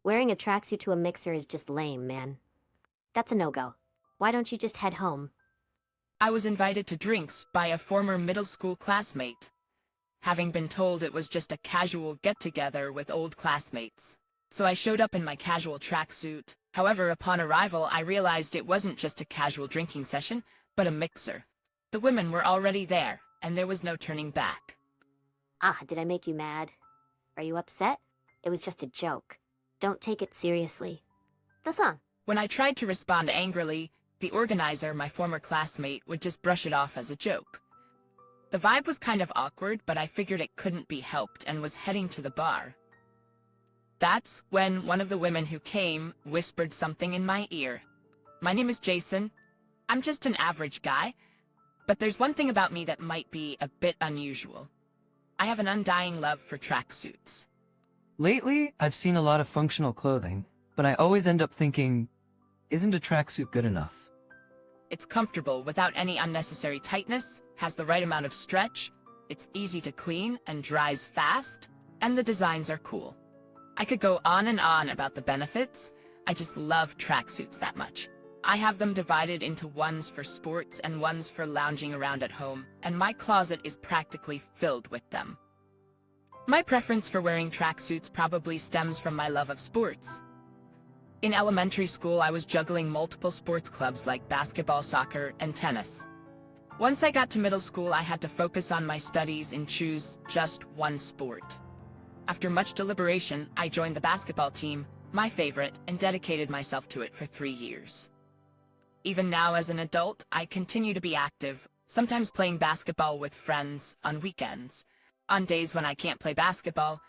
Wearing a tracksuit to a mixer is just lame, man. That's a no-go. Why don't you just head home? I was invited to drinks by a former middle school classmate, having been told it was just a casual get-together with old classmates. So I showed up in my casual tracksuit. However, upon arrival, I realized it wasn't just a casual drinking session, but a mixer. The women were already there, and there was no turning back. Ah, did I make you mad? Are you upset? It was just a joke. Don't take it seriously. The song. When I tried to respond angrily, the organizer, my former classmate, would just brush it off as a joke. The vibe was kind of awkward, but I figured it couldn't be helped and was heading to the bar. That's when one of the women who came whispered something in my ear. My name is Jason. I'm just an average guy, but there's one thing about me that might be a bit unusual. I have an undying love for tracksuits. Lately, I've seen a lot of functional clothing, but I always end up thinking, isn't a tracksuit good enough? It's comfortable without any unnecessary tightness, has the right amount of stretch, it's easy to clean and dries fast, and the designs are cool. I could go on and on about the benefits. I just love tracksuits that much. I have them divided into ones for sports and ones for lounging around at home, and my closet is practically filled with them. My preference for wearing tracksuits probably stems from my love of sports. In elementary school, I was juggling multiple sports clubs like basketball, soccer, and tennis. Once I got to middle school, I had to focus on my studies and choose just one sport. After much deliberation, I joined the basketball team, my favorite, and dedicated myself to it for 3 years. Even now as an adult, I continue to be active, sometimes playing basketball with friends on weekends. On days when I can't play basketball,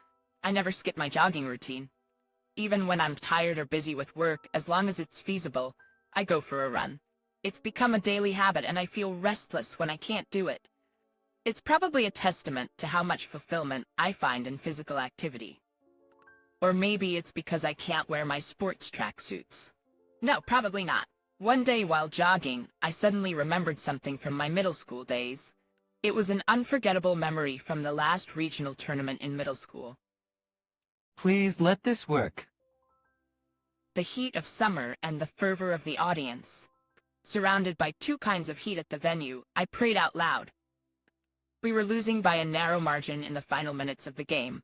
I never skip my jogging routine. Even when I'm tired or busy with work, as long as it's feasible, I go for a run. It's become a daily habit and I feel restless when I can't do it. It's probably a testament to how much fulfillment I find in physical activity. Or maybe it's because I can't wear my sports tracksuits. No, probably not. One day while jogging, I suddenly remembered something from my middle school days. It was an unforgettable memory from the last regional tournament in middle school. Please let this work. The heat of summer and the fervor of the audience. Surrounded by two kinds of heat at the venue, I prayed out loud. We were losing by a narrow margin in the final minutes of the game.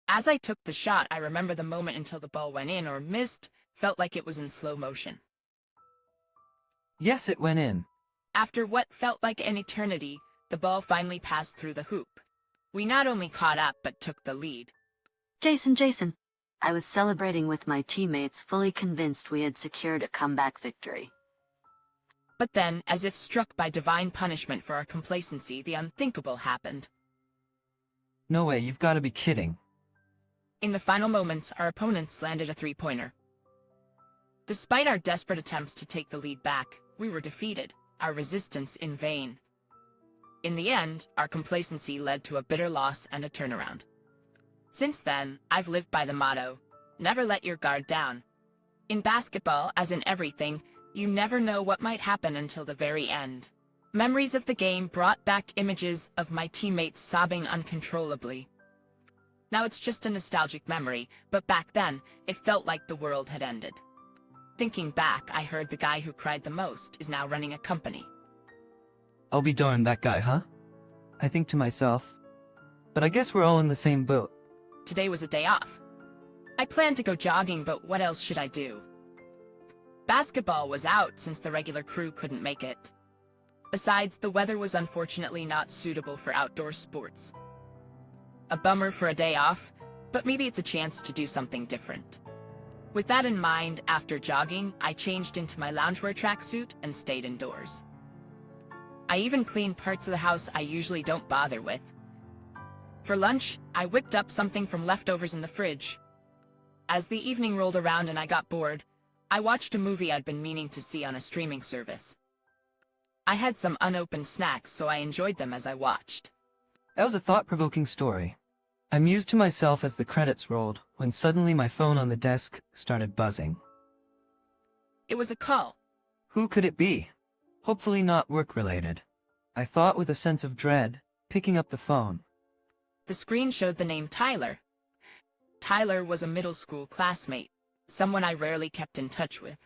As I took the shot, I remember the moment until the ball went in or missed, felt like it was in slow motion. Yes, it went in. After what felt like an eternity, the ball finally passed through the hoop. We not only caught up, but took the lead. Jason. I was celebrating with my teammates, fully convinced we had secured a comeback victory. But then, as if struck by divine punishment for our complacency, the unthinkable happened. No way, you've got to be kidding. In the final moments, our opponents landed a three-pointer. Despite our desperate attempts to take the lead back, we were defeated, our resistance in vain. In the end, our complacency led to a bitter loss and a turnaround. Since then, I've lived by the motto, never let your guard down. In basketball, as in everything, you never know what might happen until the very end. Memories of the game brought back images of my teammates sobbing uncontrollably. Now it's just a nostalgic memory, but back then, it felt like the world had ended. Thinking back, I heard the guy who cried the most is now running a company. I'll be darned, that guy, huh? I think to myself. But I guess we're all in the same boat. Today was a day off. I planned to go jogging, but what else should I do? Basketball was out since the regular crew couldn't make it. Besides, the weather was unfortunately not suitable for outdoor sports. A bummer for a day off, but maybe it's a chance to do something different. With that in mind, after jogging, I changed into my loungewear tracksuit and stayed indoors. I even cleaned parts of the house I usually don't bother with. For lunch, I whipped up something from leftovers in the fridge. As the evening rolled around and I got bored, I watched a movie I'd been meaning to see on a streaming service. I had some unopened snacks, so I enjoyed them as I watched. That was a thought-provoking story. I mused to myself as the credits rolled, when suddenly my phone on the desk started buzzing. It was a call. Who could it be? Hopefully not work-related. I thought with a sense of dread, picking up the phone. The screen showed the name Tyler. Tyler was a middle school classmate, someone I rarely kept in touch with.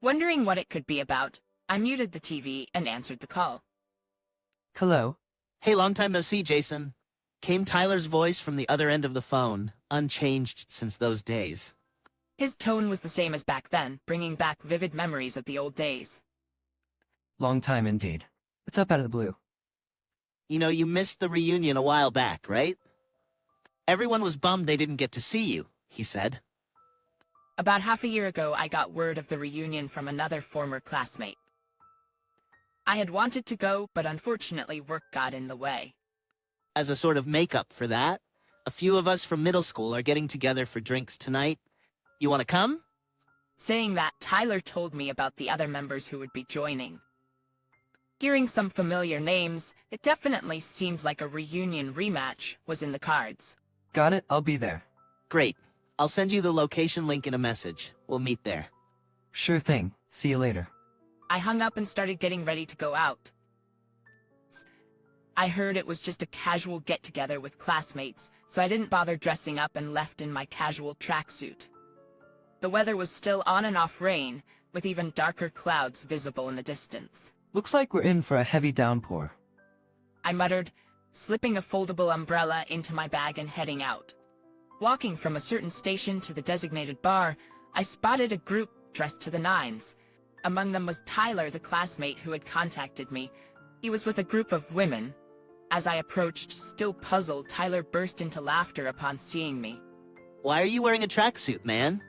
Wondering what it could be about, I muted the TV and answered the call. Hello? Hey, long time no see, Jason. Came Tyler's voice from the other end of the phone, unchanged since those days. His tone was the same as back then, bringing back vivid memories of the old days. Long time indeed. What's up out of the blue? You know, you missed the reunion a while back, right? Everyone was bummed they didn't get to see you, he said. About half a year ago, I got word of the reunion from another former classmate. I had wanted to go, but unfortunately work got in the way. As a sort of makeup for that, a few of us from middle school are getting together for drinks tonight. You want to come? Saying that, Tyler told me about the other members who would be joining. Hearing some familiar names, it definitely seemed like a reunion rematch was in the cards. Got it, I'll be there. Great. I'll send you the location link in a message. We'll meet there. Sure thing. See you later. I hung up and started getting ready to go out. I heard it was just a casual get-together with classmates, so I didn't bother dressing up and left in my casual tracksuit. The weather was still on and off rain, with even darker clouds visible in the distance. Looks like we're in for a heavy downpour. I muttered, slipping a foldable umbrella into my bag and heading out. Walking from a certain station to the designated bar, I spotted a group dressed to the nines. Among them was Tyler, the classmate who had contacted me. He was with a group of women. As I approached, still puzzled, Tyler burst into laughter upon seeing me. Why are you wearing a tracksuit, man?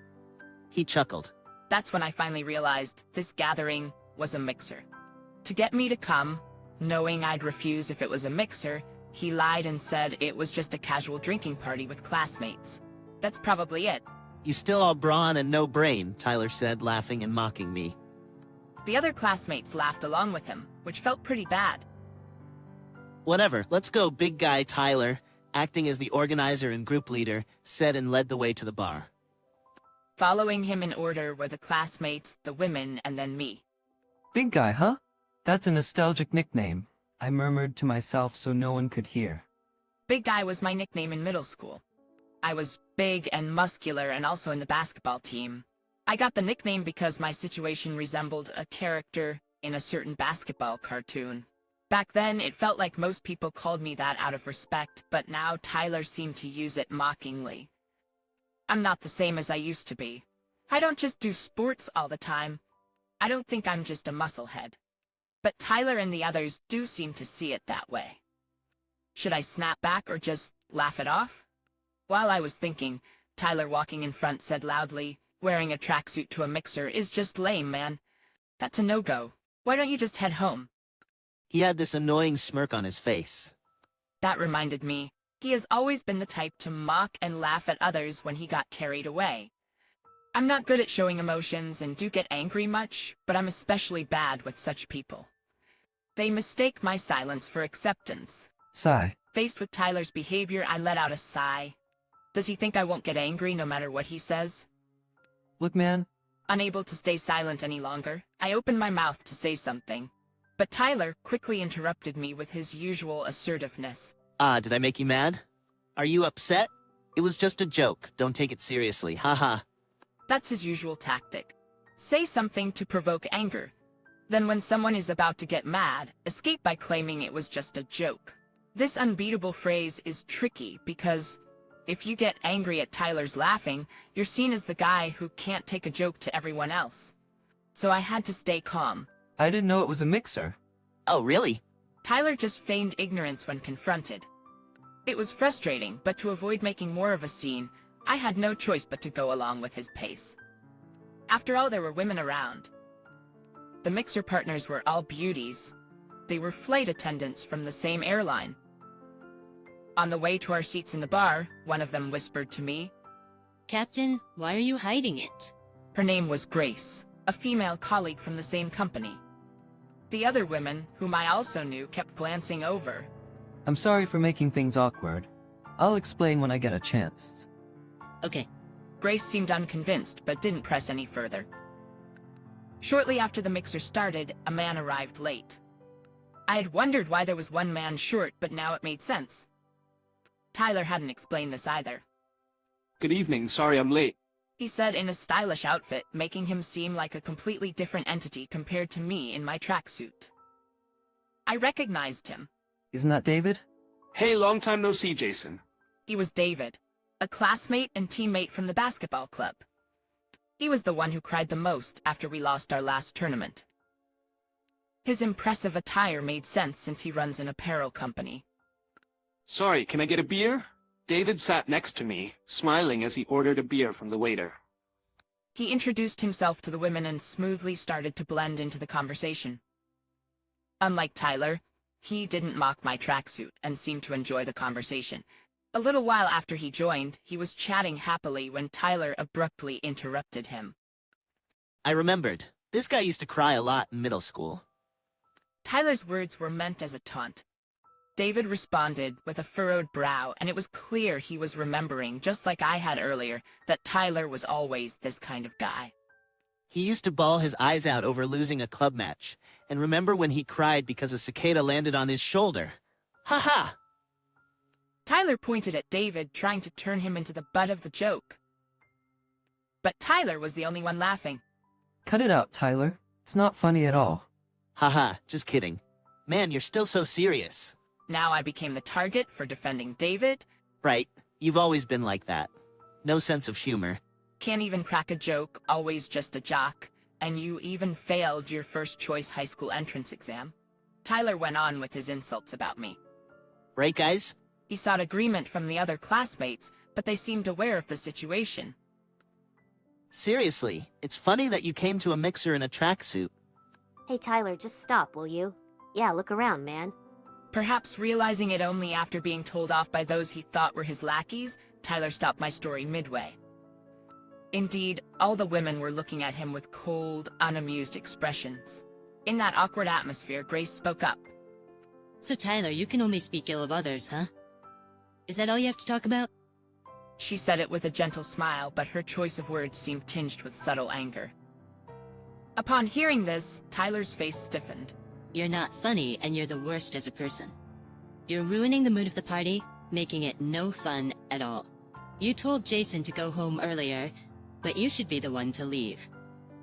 He chuckled. That's when I finally realized this gathering was a mixer. To get me to come, knowing I'd refuse if it was a mixer, he lied and said it was just a casual drinking party with classmates. That's probably it. You still all brawn and no brain, Tyler said, laughing and mocking me. The other classmates laughed along with him, which felt pretty bad. Whatever, let's go, big guy Tyler, acting as the organizer and group leader, said and led the way to the bar. Following him in order were the classmates, the women, and then me. Big guy, huh? That's a nostalgic nickname. I murmured to myself so no one could hear. Big Guy was my nickname in middle school. I was big and muscular and also in the basketball team. I got the nickname because my situation resembled a character in a certain basketball cartoon. Back then, it felt like most people called me that out of respect, but now Tyler seemed to use it mockingly. I'm not the same as I used to be. I don't just do sports all the time. I don't think I'm just a musclehead. But Tyler and the others do seem to see it that way. Should I snap back or just laugh it off? While I was thinking, Tyler walking in front said loudly, "Wearing a tracksuit to a mixer is just lame, man. That's a no-go. Why don't you just head home?" He had this annoying smirk on his face. That reminded me, he has always been the type to mock and laugh at others when he got carried away. I'm not good at showing emotions and do get angry much, but I'm especially bad with such people. They mistake my silence for acceptance. Sigh. Faced with Tyler's behavior, I let out a sigh. Does he think I won't get angry no matter what he says? Look, man. Unable to stay silent any longer, I opened my mouth to say something. But Tyler quickly interrupted me with his usual assertiveness. Did I make you mad? Are you upset? It was just a joke. Don't take it seriously. Haha. That's his usual tactic. Say something to provoke anger. Then when someone is about to get mad, escape by claiming it was just a joke. This unbeatable phrase is tricky because if you get angry at Tyler's laughing, you're seen as the guy who can't take a joke to everyone else. So I had to stay calm. I didn't know it was a mixer. Oh, really? Tyler just feigned ignorance when confronted. It was frustrating, but to avoid making more of a scene, I had no choice but to go along with his pace. After all, there were women around. The mixer partners were all beauties. They were flight attendants from the same airline. On the way to our seats in the bar, one of them whispered to me. "Captain, why are you hiding it?" Her name was Grace, a female colleague from the same company. The other women, whom I also knew, kept glancing over. I'm sorry for making things awkward. I'll explain when I get a chance. Okay. Grace seemed unconvinced, but didn't press any further. Shortly after the mixer started, a man arrived late. I had wondered why there was one man short, but now it made sense. Tyler hadn't explained this either. Good evening, sorry I'm late. he said in a stylish outfit, making him seem like a completely different entity compared to me in my tracksuit. I recognized him. Isn't that David? Hey, long time no see, Jason. He was David, a classmate and teammate from the basketball club. He was the one who cried the most after we lost our last tournament. His impressive attire made sense since he runs an apparel company. Sorry, can I get a beer? David sat next to me, smiling as he ordered a beer from the waiter. He introduced himself to the women and smoothly started to blend into the conversation. Unlike Tyler, he didn't mock my tracksuit and seemed to enjoy the conversation. A little while after he joined, he was chatting happily when Tyler abruptly interrupted him. I remembered. This guy used to cry a lot in middle school. Tyler's words were meant as a taunt. David responded with a furrowed brow, and it was clear he was remembering, just like I had earlier, that Tyler was always this kind of guy. He used to bawl his eyes out over losing a club match, and remember when he cried because a cicada landed on his shoulder. Ha ha! Tyler pointed at David, trying to turn him into the butt of the joke. But Tyler was the only one laughing. Cut it out, Tyler. It's not funny at all. Haha, just kidding. Man, you're still so serious. Now I became the target for defending David. Right, you've always been like that. No sense of humor. Can't even crack a joke, always just a jock. And you even failed your first choice high school entrance exam. Tyler went on with his insults about me. Right, guys? He sought agreement from the other classmates, but they seemed aware of the situation. Seriously, it's funny that you came to a mixer in a tracksuit. Hey, Tyler, just stop, will you? Yeah, look around, man. Perhaps realizing it only after being told off by those he thought were his lackeys, Tyler stopped my story midway. Indeed, all the women were looking at him with cold, unamused expressions. In that awkward atmosphere, Grace spoke up. So Tyler, you can only speak ill of others, huh? Is that all you have to talk about? She said it with a gentle smile, but her choice of words seemed tinged with subtle anger. Upon hearing this, Tyler's face stiffened. You're not funny, and you're the worst as a person. You're ruining the mood of the party, making it no fun at all. You told Jason to go home earlier, but you should be the one to leave.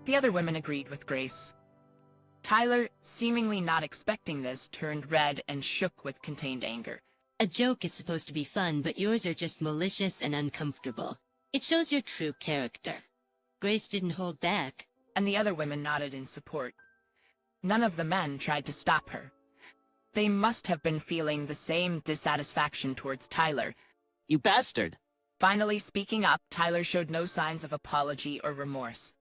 The other women agreed with Grace. Tyler, seemingly not expecting this, turned red and shook with contained anger. A joke is supposed to be fun, but yours are just malicious and uncomfortable. It shows your true character. Grace didn't hold back. And the other women nodded in support. None of the men tried to stop her. They must have been feeling the same dissatisfaction towards Tyler. You bastard! Finally speaking up, Tyler showed no signs of apology or remorse.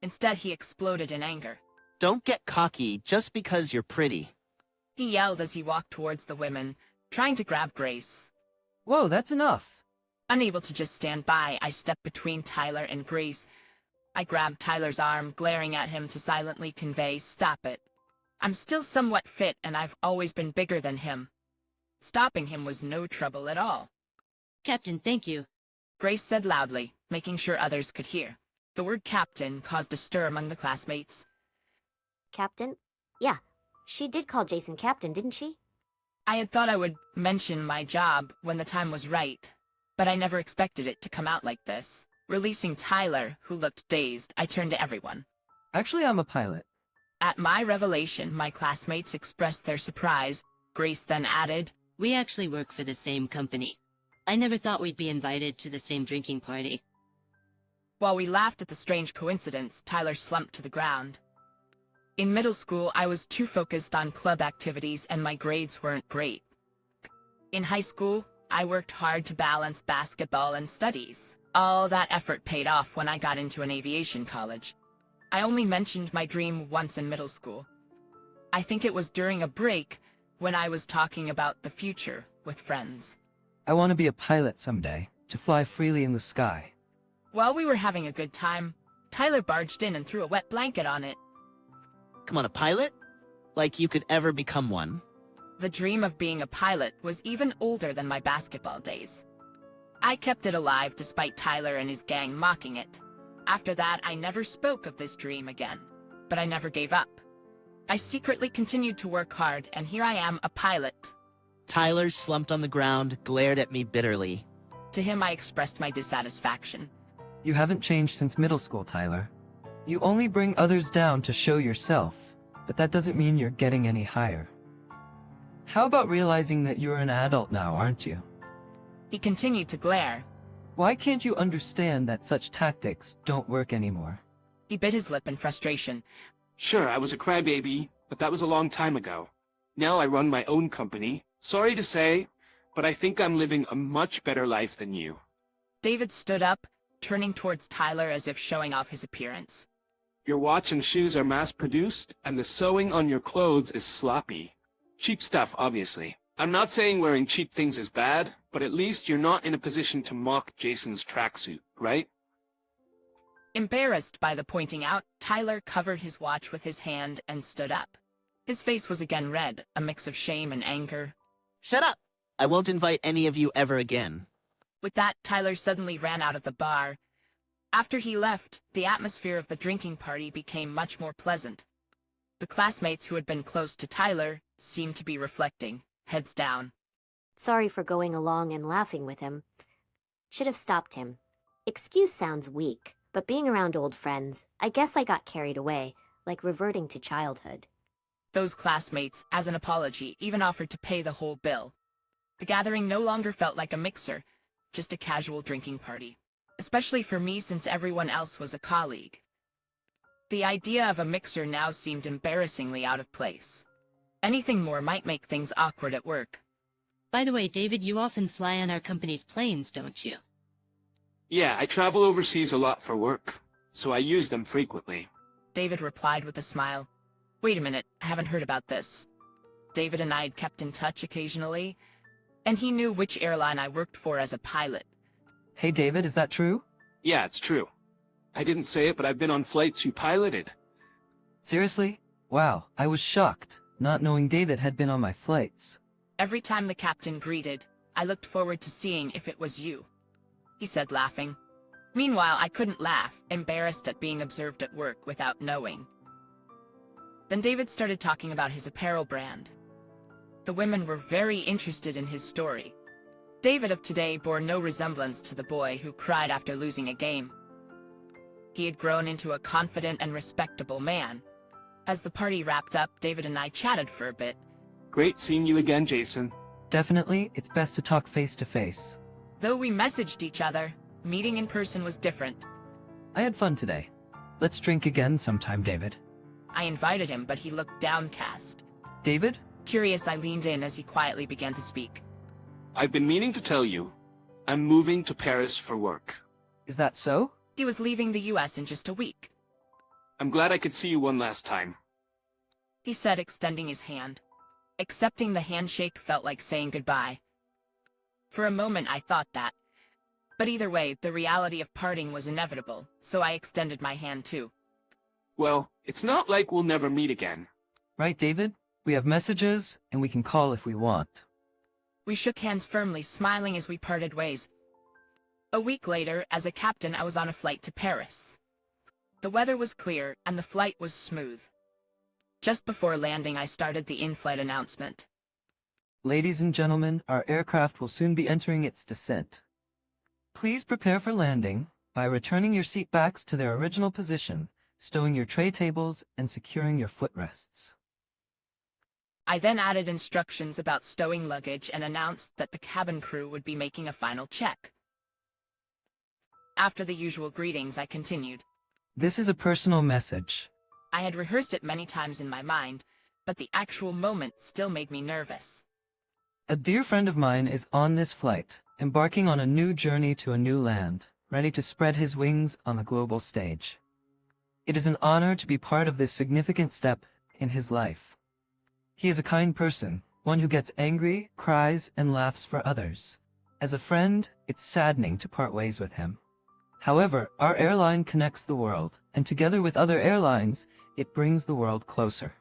Instead, he exploded in anger. Don't get cocky just because you're pretty. He yelled as he walked towards the women, trying to grab Grace. Whoa, that's enough. Unable to just stand by, I stepped between Tyler and Grace. I grabbed Tyler's arm, glaring at him to silently convey, "Stop it. I'm still somewhat fit, and I've always been bigger than him." Stopping him was no trouble at all. Captain, thank you. Grace said loudly, making sure others could hear. The word captain caused a stir among the classmates. Captain? Yeah, she did call Jason Captain, didn't she? I had thought I would mention my job when the time was right, but I never expected it to come out like this. Releasing Tyler, who looked dazed, I turned to everyone. Actually, I'm a pilot. At my revelation, my classmates expressed their surprise. Grace then added, We actually work for the same company. I never thought we'd be invited to the same drinking party. While we laughed at the strange coincidence, Tyler slumped to the ground. In middle school, I was too focused on club activities and my grades weren't great. In high school, I worked hard to balance basketball and studies. All that effort paid off when I got into an aviation college. I only mentioned my dream once in middle school. I think it was during a break when I was talking about the future with friends. I want to be a pilot someday, to fly freely in the sky. While we were having a good time, Tyler barged in and threw a wet blanket on it. Come on, a pilot? Like you could ever become one. The dream of being a pilot was even older than my basketball days. I kept it alive despite Tyler and his gang mocking it. After that, I never spoke of this dream again, but I never gave up. I secretly continued to work hard, and here I am, a pilot. Tyler slumped on the ground, glared at me bitterly. To him, I expressed my dissatisfaction. You haven't changed since middle school, Tyler. You only bring others down to show yourself, but that doesn't mean you're getting any higher. How about realizing that you're an adult now, aren't you? He continued to glare. Why can't you understand that such tactics don't work anymore? He bit his lip in frustration. Sure, I was a crybaby, but that was a long time ago. Now I run my own company. Sorry to say, but I think I'm living a much better life than you. David stood up, turning towards Tyler as if showing off his appearance. Your watch and shoes are mass-produced, and the sewing on your clothes is sloppy. Cheap stuff, obviously. I'm not saying wearing cheap things is bad, but at least you're not in a position to mock Jason's tracksuit, right? Embarrassed by the pointing out, Tyler covered his watch with his hand and stood up. His face was again red, a mix of shame and anger. Shut up! I won't invite any of you ever again. With that, Tyler suddenly ran out of the bar. After he left, the atmosphere of the drinking party became much more pleasant. The classmates who had been close to Tyler seemed to be reflecting, heads down. Sorry for going along and laughing with him. Should have stopped him. Excuse sounds weak, but being around old friends, I guess I got carried away, like reverting to childhood. Those classmates, as an apology, even offered to pay the whole bill. The gathering no longer felt like a mixer, just a casual drinking party. Especially for me, since everyone else was a colleague. The idea of a mixer now seemed embarrassingly out of place. Anything more might make things awkward at work. By the way, David, you often fly on our company's planes, don't you? Yeah, I travel overseas a lot for work, so I use them frequently. David replied with a smile. Wait a minute, I haven't heard about this. David and I had kept in touch occasionally, and he knew which airline I worked for as a pilot. Hey David, is that true? Yeah, it's true. I didn't say it, but I've been on flights you piloted. Seriously? Wow, I was shocked, not knowing David had been on my flights. Every time the captain greeted, I looked forward to seeing if it was you, he said, laughing. Meanwhile, I couldn't laugh, embarrassed at being observed at work without knowing. Then David started talking about his apparel brand. The women were very interested in his story. David of today bore no resemblance to the boy who cried after losing a game. He had grown into a confident and respectable man. As the party wrapped up, David and I chatted for a bit. Great seeing you again, Jason. Definitely, it's best to talk face to face. Though we messaged each other, meeting in person was different. I had fun today. Let's drink again sometime, David. I invited him, but he looked downcast. David? Curious, I leaned in as he quietly began to speak. I've been meaning to tell you, I'm moving to Paris for work. Is that so? He was leaving the US in just a week. I'm glad I could see you one last time. He said, extending his hand. Accepting the handshake felt like saying goodbye. For a moment I thought that. But either way, the reality of parting was inevitable, so I extended my hand too. Well, it's not like we'll never meet again. Right, David? We have messages, and we can call if we want. We shook hands firmly, smiling as we parted ways. A week later, as a captain, I was on a flight to Paris. The weather was clear, and the flight was smooth. Just before landing, I started the in-flight announcement. Ladies and gentlemen, our aircraft will soon be entering its descent. Please prepare for landing by returning your seat backs to their original position, stowing your tray tables, and securing your footrests. I then added instructions about stowing luggage and announced that the cabin crew would be making a final check. After the usual greetings, I continued. This is a personal message. I had rehearsed it many times in my mind, but the actual moment still made me nervous. A dear friend of mine is on this flight, embarking on a new journey to a new land, ready to spread his wings on the global stage. It is an honor to be part of this significant step in his life. He is a kind person, one who gets angry, cries, and laughs for others. As a friend, it's saddening to part ways with him. However, our airline connects the world, and together with other airlines, it brings the world closer.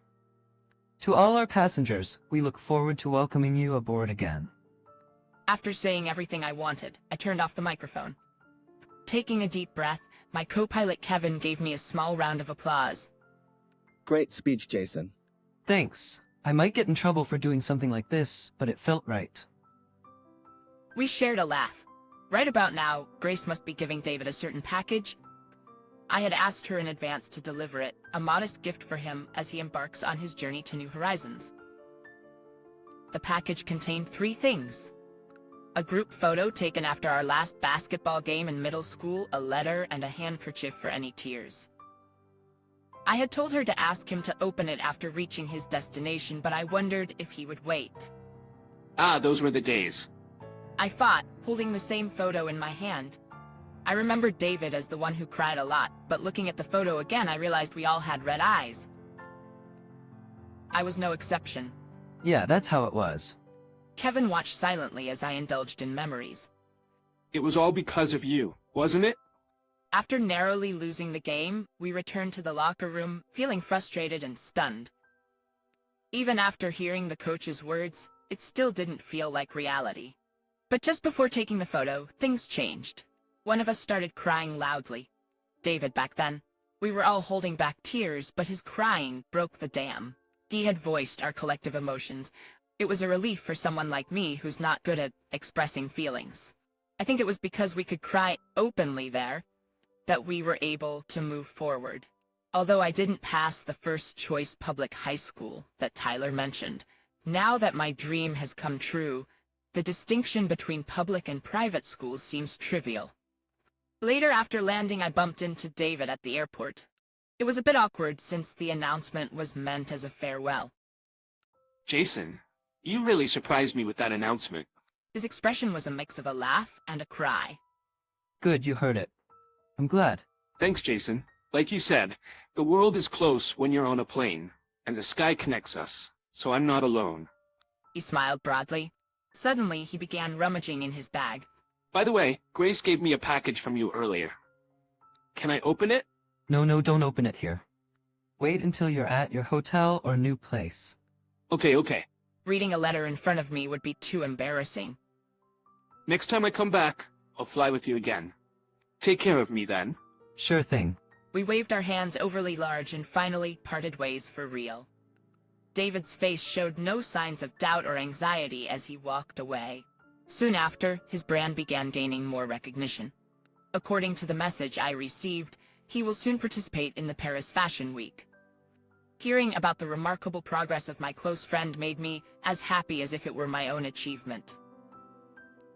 To all our passengers, we look forward to welcoming you aboard again. After saying everything I wanted, I turned off the microphone. Taking a deep breath, my co-pilot Kevin gave me a small round of applause. Great speech, Jason. Thanks. I might get in trouble for doing something like this, but it felt right. We shared a laugh. Right about now, Grace must be giving David a certain package. I had asked her in advance to deliver it, a modest gift for him as he embarks on his journey to new horizons. The package contained 3 things: a group photo taken after our last basketball game in middle school, a letter, and a handkerchief for any tears. I had told her to ask him to open it after reaching his destination, but I wondered if he would wait. Ah, those were the days. I fought, holding the same photo in my hand. I remembered David as the one who cried a lot, but looking at the photo again, I realized we all had red eyes. I was no exception. Yeah, that's how it was. Kevin watched silently as I indulged in memories. It was all because of you, wasn't it? After narrowly losing the game, we returned to the locker room, feeling frustrated and stunned. Even after hearing the coach's words, it still didn't feel like reality. But just before taking the photo, things changed. One of us started crying loudly. David back then. We were all holding back tears, but his crying broke the dam. He had voiced our collective emotions. It was a relief for someone like me who's not good at expressing feelings. I think it was because we could cry openly there that we were able to move forward. Although I didn't pass the first choice public high school that Tyler mentioned, now that my dream has come true, the distinction between public and private schools seems trivial. Later after landing, I bumped into David at the airport. It was a bit awkward since the announcement was meant as a farewell. Jason, you really surprised me with that announcement. His expression was a mix of a laugh and a cry. Good, you heard it. I'm glad. Thanks, Jason. Like you said, the world is close when you're on a plane, and the sky connects us, so I'm not alone. He smiled broadly. Suddenly, he began rummaging in his bag. By the way, Grace gave me a package from you earlier. Can I open it? No, don't open it here. Wait until you're at your hotel or new place. Okay. Reading a letter in front of me would be too embarrassing. Next time I come back, I'll fly with you again. Take care of me then. Sure thing. We waved our hands overly large and finally parted ways for real. David's face showed no signs of doubt or anxiety as he walked away. Soon after, his brand began gaining more recognition. According to the message I received, he will soon participate in the Paris Fashion Week. Hearing about the remarkable progress of my close friend made me as happy as if it were my own achievement.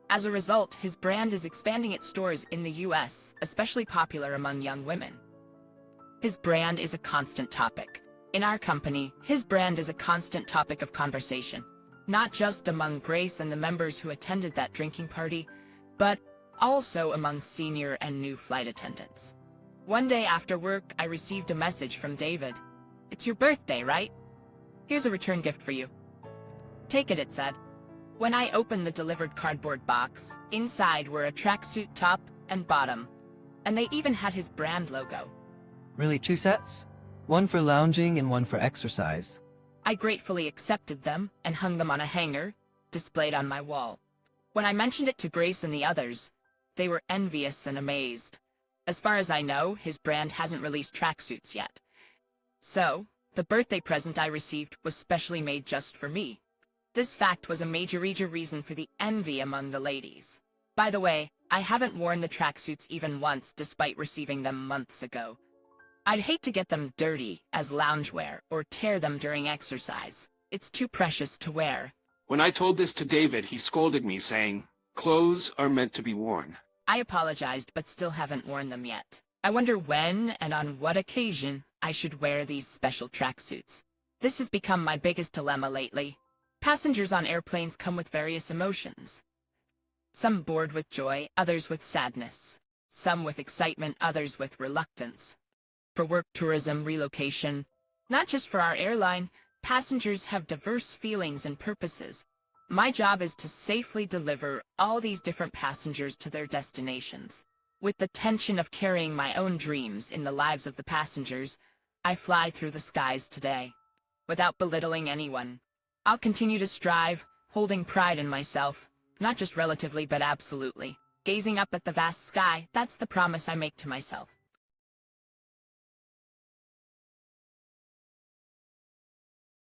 As a result, his brand is expanding its stores in the US, especially popular among young women. His brand is a constant topic. In our company, his brand is a constant topic of conversation, not just among Grace and the members who attended that drinking party, but also among senior and new flight attendants. One day after work, I received a message from David. "It's your birthday, right? Here's a return gift for you." "Take it," it said. When I opened the delivered cardboard box, inside were a tracksuit top and bottom, and they even had his brand logo. Really, 2 sets? One for lounging and one for exercise. I gratefully accepted them and hung them on a hanger, displayed on my wall. When I mentioned it to Grace and the others, they were envious and amazed. As far as I know, his brand hasn't released tracksuits yet. So, the birthday present I received was specially made just for me. This fact was a major reason for the envy among the ladies. By the way, I haven't worn the tracksuits even once despite receiving them months ago. I'd hate to get them dirty as loungewear or tear them during exercise. It's too precious to wear. When I told this to David, he scolded me, saying, "Clothes are meant to be worn." I apologized, but still haven't worn them yet. I wonder when and on what occasion I should wear these special tracksuits. This has become my biggest dilemma lately. Passengers on airplanes come with various emotions. Some bored with joy, others with sadness. Some with excitement, others with reluctance. For work, tourism, relocation, not just for our airline, passengers have diverse feelings and purposes. My job is to safely deliver all these different passengers to their destinations. With the tension of carrying my own dreams in the lives of the passengers, I fly through the skies today. Without belittling anyone, I'll continue to strive, holding pride in myself, not just relatively but absolutely. Gazing up at the vast sky, that's the promise I make to myself.